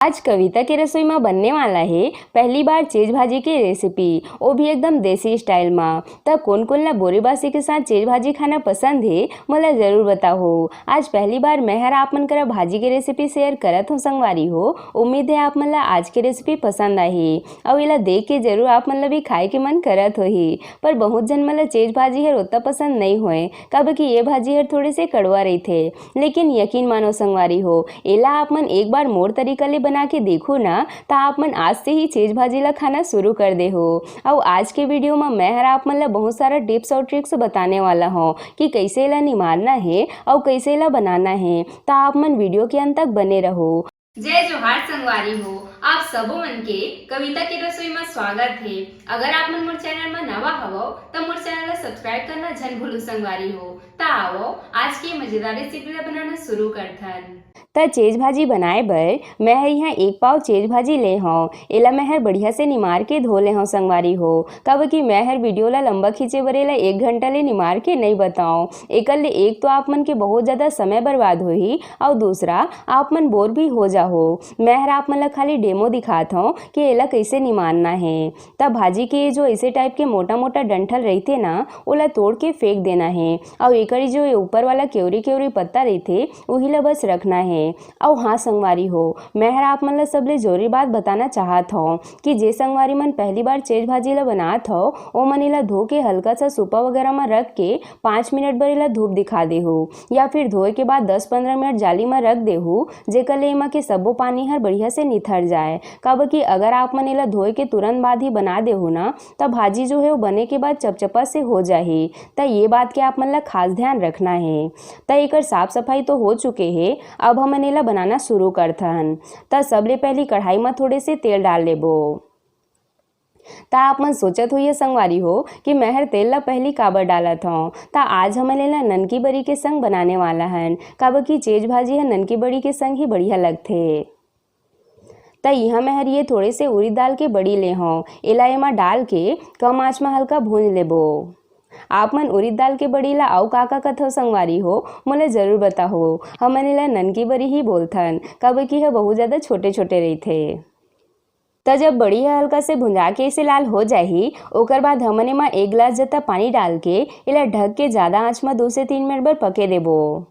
आज कविता की रसोई में बनने वाला है पहली बार चेज भाजी की रेसिपी, वो भी एकदम देसी स्टाइल में। तो कौन कौन ला बोरीबासी के साथ चेज भाजी खाना पसंद है मला जरूर बताओ। आज पहली बार मैं हर आप मन करा भाजी की रेसिपी शेयर करत हूँ संगवारी हो। उम्मीद है आप मन ला आज की रेसिपी पसंद आई और इला देख के जरूर आप मन ला भी खाए के मन करत हो ही। पर बहुत जन मला चेज भाजी हर उतना पसंद नहीं होए कब कि ये भाजी हर थोड़े से कड़वा रही थे, लेकिन यकीन मानो संगवारी हो एला आप मन एक बार मोर तरीका ले बना के देखो ना तो आप मन आज से ही चेज भाजी ला खाना शुरू कर दे हो। और आज के वीडियो में मैं हर आप मन ला बहुत सारा टिप्स और ट्रिक्स बताने वाला हूँ कि कैसे ला निमारना है और कैसे ला बनाना है। तो आप मन वीडियो के अंत तक बने रहो। जय जोहार संगवारी हो, आप सबो मन के कविता की रसोई में स्वागत है। अगर आप मन मोर चैनल में नवा हवो तो मोर चैनल ला सब्सक्राइब करना जन भूलू संगवारी हो। तो आओ आज की मजेदार रेसिपी ला बनाना शुरू करथन। तो चेज भाजी बनाए बर मैं यहाँ 1 पाव चेज भाजी ले हूँ। एला मैं हर बढ़िया से निमार के धो ले हूँ संगवारी हो। कब कि मैं हर वीडियो ला लंबा खींचे बरेला 1 घंटा ले निमार के नहीं बताऊँ। एक ले एक तो आप मन के बहुत ज़्यादा समय बर्बाद हो ही और दूसरा आप मन बोर भी हो जाओ। मैं हर आप मन ला खाली डेमो दिखाता हूँ कि एला कैसे निमारना है। तब भाजी के जो ऐसे टाइप के मोटा मोटा डंठल रहते ना ओला तोड़ के फेंक देना है और एक जो ऊपर वाला केवरी केवरी पत्ता रहते वही ला बस रखना है। और हाँ संगवारी हो मैं हर आप मन ला सबले जरूरी बात बताना चाहत हूँ कि जे संगवारी मन पहली बार चेज भाजी ला बनात हो वो मन इला धो के हल्का सा सूपा वगैरह में रख के 5 मिनट बर इला धूप दिखा दे हो या फिर धोए के बाद 10-15 मिनट जाली में रख दे हो जेकर ले एमा के सबो पानी हर बढ़िया से निथर जाए। कब कि अगर आप मन इला धोए के तुरंत बाद ही बना दे हो ना तब भाजी जो है वो बने के बाद चपचपा से हो जाए। तो ये बात के आप मन ला खास ध्यान रखना है। तो एक साफ सफाई तो हो चुके है, अब हम इला बनाना शुरू करथन। तो सबले पहली कढ़ाई में थोड़े से तेल डाल लेबो। ता आप मन सोचत होइए संगवारी हो कि मैं हर तेल ला पहली काबर डालत हूँ। ता आज हम लेना ननकी बड़ी के संग बनाने वाला हन काबर की चेज भाजी है ननकी बड़ी के संग ही बढ़िया लगथे। तो यहाँ मैं हर ये थोड़े से उड़द दाल के बड़ी ले हूँ। एला एमा डाल के कम आँच में हल्का भूंज लेबो। आप मन उड़द दाल के बड़ी ला आउ का कथो संगवारी हो मोला जरूर बताओ। हमन एला ननकी बड़ी ही बोलथन कब कि यह बहुत ज़्यादा छोटे छोटे रहते। तो जब बड़ी है हल्का से भुंजा के इसे लाल हो जाही ओकर बाद हमन एमा 1 गिलास जता पानी डाल के एला ढक के ज़्यादा आँच में 2 से 3 मिनट बर पके देबो।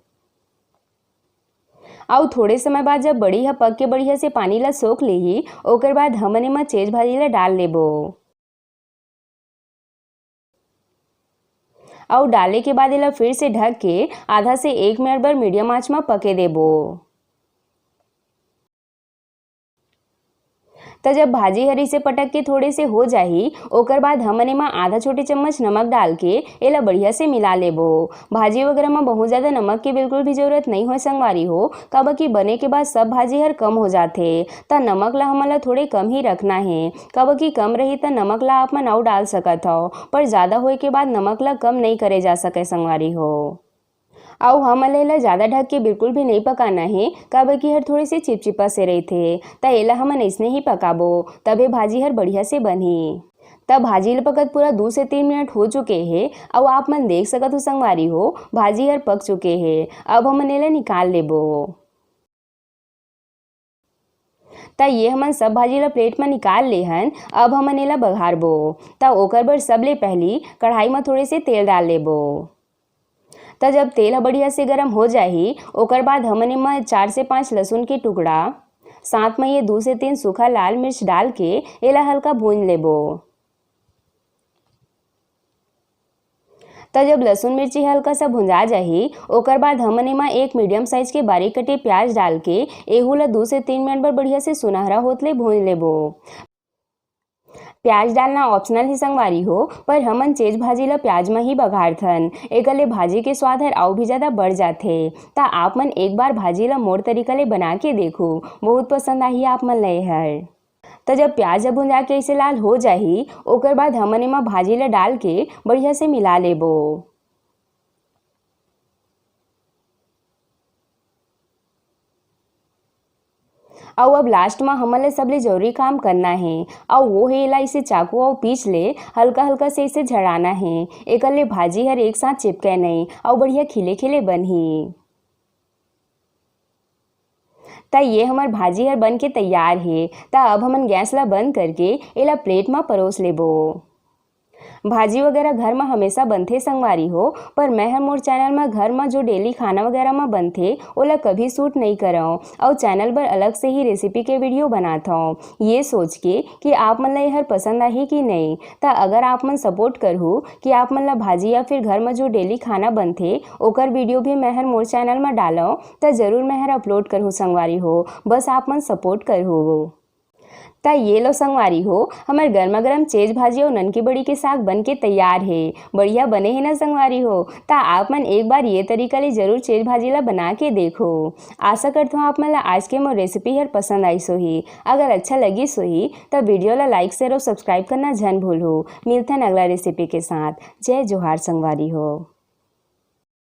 और थोड़े समय बाद जब बड़ी है पक के बढ़िया से पानी ला सोख लेही ओकर बाद हमन एमा चेज भाजी ला डाल लेबो। और डाले के बाद इला फिर से ढक के आधा से 1 मिनट बर मीडियम आंच में पके देबो। तो जब भाजी हरी से पटक के थोड़े से हो जाही ओकर बाद हमन एमा आधा छोटे चम्मच नमक डाल के एला बढ़िया से मिला लेबो। भाजी वगैरह में बहुत ज़्यादा नमक की बिल्कुल भी जरूरत नहीं हो संगवारी हो कब कि बने के बाद सब भाजी हर कम हो जाते। तो नमक ला हमन ला थोड़े कम ही रखना है। कब कि कम रही तो नमक ला आप मन और डाल सकत हो पर ज़्यादा होए के बाद नमक ला कम नहीं करे जा सके संगवारी हो। और हम एला ज़्यादा ढक के बिल्कुल भी नहीं पकाना है कब कि हर थोड़ी सी चिपचिपा से रहते। तो एला हमन ऐसने ही पकाबो तबे भाजी हर बढ़िया से बनी। तब भाजी ल पकत पूरा 2 से 3 मिनट हो चुके हैं और आप मन देख सकत हो संगवारी हो भाजी हर पक चुके हैं। अब हमन एला निकाल लेबो। तो ये हमन सब भाजी ला प्लेट में निकाल ले हन। अब हमन एला बघारबो। तो ओकर बर सबले पहली कढ़ाई में थोड़े से तेल डाल लेबो। तो जब तेल बढ़िया से गर्म हो जाही ओकर बाद हमन एमा 4 से 5 लहसुन के टुकड़ा साथ में ये 2 से 3 सूखा लाल मिर्च डाल के एला हल्का भून लेबो। तो जब लहसुन मिर्ची हल्का सा भुंजा जाही ओकर बाद हमन एमा 1 मीडियम साइज के बारीक कटे प्याज डाल के एहू ला 2 से 3 मिनट बर बढ़िया से सुनहरा होतले भून लेबो। प्याज डालना ऑप्शनल ही संगवारी हो पर हमन चेज भाजी ला प्याज में ही बघारथन एकर ले भाजी के स्वाद हर और भी ज़्यादा बढ़ जाथे। ता आप मन एक बार भाजी ला मोर तरीका ले बना के देखो बहुत पसंद आही आप मन ले हर। तो जब प्याज भुंजा के इसे लाल हो जाही ओकर बाद हमन एमा भाजी ला डाल के बढ़िया से मिला लेबो। और अब लास्ट में हमन ला सबले जरूरी काम करना है और वो है एला इसे चाकू और पीछ ले हल्का हल्का से इसे झड़ाना है एकर ले भाजी हर एक साथ चिपके नहीं और बढ़िया खिले खिले बनही। ता ये हमार भाजी हर बन के तैयार है। ता अब हमन गैस ला बंद करके एला प्लेट में परोस लेबो। भाजी वगैरह घर में हमेशा बनथे संगवारी हो, पर मैं हर मोर चैनल में घर में जो डेली खाना वगैरह में बनथे ओला कभी सूट नहीं करव और चैनल पर अलग से ही रेसिपी के वीडियो बनात हूँ, ये सोच के कि आप मन ला यह पसंद आही कि नहीं। ता अगर आप मन सपोर्ट करहु कि आप मन ला भाजी या फिर घर में जो डेली खाना बनथे ओकर वीडियो भी मैं हर मोर चैनल में डालव ता जरूर मैं हर अपलोड करहु संगवारी हो, बस आप मन सपोर्ट करहु। ता ये लो संगवारी हो, हमार गर्मा गर्म चेज भाजी और ननकी बड़ी के साग बन के तैयार है। बढ़िया बने है ना संगवारी हो। ता आप मन एक बार ये तरीका ले जरूर चेज भाजी ला बना के देखो। आशा करता हूँ आप मन ला आज के मोर रेसिपी हर पसंद आई सोही। अगर अच्छा लगी सोही तो वीडियो ला लाइक शेयर और सब्सक्राइब करना जन भूलो। मिलते हैं अगला रेसिपी के साथ। जय जोहार संगवारी हो।